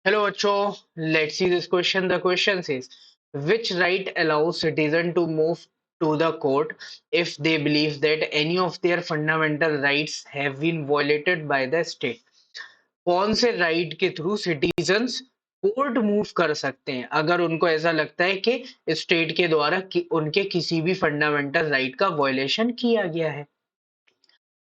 Hello, Acho. Let's see this question. The question says, which right allows citizen to move to the court if they believe that any of their fundamental rights have been violated by the state? कौन से right के through citizens court move कर सकते हैं अगर उनको ऐसा लगता है कि स्टेट के द्वारा उनके किसी भी फंडामेंटल राइट का वायलेशन किया गया है।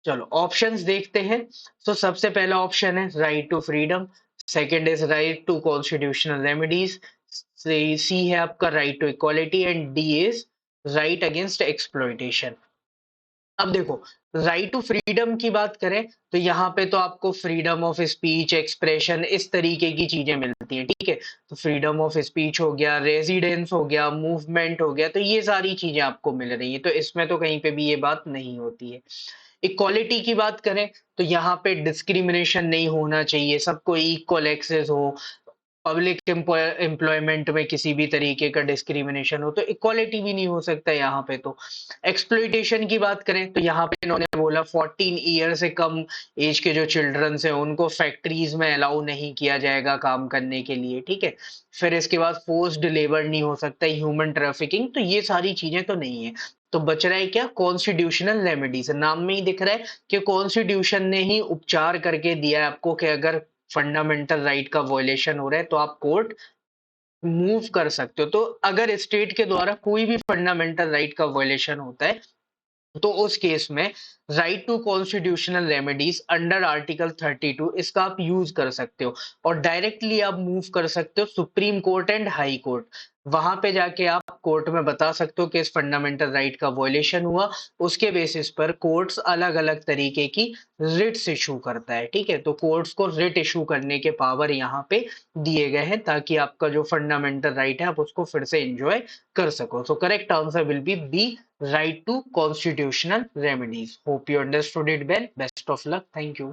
चलो ऑप्शंस देखते हैं। तो सबसे पहला ऑप्शन है right to freedom, second is right to constitutional remedies, c है आपका right to equality and d is right against exploitation. अब देखो, राइट टू फ्रीडम की बात करें तो यहाँ पे तो आपको फ्रीडम ऑफ स्पीच, एक्सप्रेशन, इस तरीके की चीजें मिलती हैं, ठीक है। तो फ्रीडम ऑफ स्पीच हो गया, रेजिडेंस हो गया, मूवमेंट हो गया, तो ये सारी चीजें आपको मिल रही है, तो इसमें तो कहीं पे भी ये बात नहीं होती है। इक्वालिटी की बात करें तो यहाँ पे डिस्क्रिमिनेशन नहीं होना चाहिए, सबको इक्वल एक्सेस हो, पब्लिक एम्प्लॉयमेंट में किसी भी तरीके का डिस्क्रिमिनेशन हो तो इक्वालिटी भी नहीं हो सकता यहाँ पे। तो एक्सप्लॉइटेशन की बात करें तो यहाँ पे इन्होंने बोला 14 ईयर से कम एज के जो चिल्ड्रंस हैं उनको फैक्ट्रीज में अलाउ नहीं किया जाएगा काम करने के लिए, ठीक है। फिर इसके बाद फोर्स्ड लेबर नहीं हो सकता, ह्यूमन ट्रैफिकिंग, तो ये सारी चीजें तो नहीं है। तो बच रहा है क्या? Constitutional remedies. नाम में ही दिख रहा है कि कॉन्स्टिट्यूशन ने ही उपचार करके दिया है आपको कि अगर फंडामेंटल राइट का वॉयलेशन हो रहा है तो आप कोर्ट मूव कर सकते हो। तो अगर स्टेट के द्वारा कोई भी फंडामेंटल राइट का वॉयलेशन होता है तो उस केस में right to constitutional remedies under article 32 इसका आप यूज कर सकते हो और डायरेक्टली आप मूव कर सकते हो supreme court and high court. वहां पे जाके आप कोर्ट में बता सकते हो कि इस फंडामेंटल राइट का वॉयलेशन हुआ। उसके बेसिस पर कोर्ट्स अलग अलग तरीके की रिट्स इशू करता है, ठीक है। तो कोर्ट्स को रिट इशू करने के पावर यहाँ पे दिए गए हैं ताकि आपका जो फंडामेंटल राइट है आप उसको फिर से एंजॉय कर सको। So correct answer will be B, right to constitutional remedies. Hope you understood it well. Best of luck. Thank you.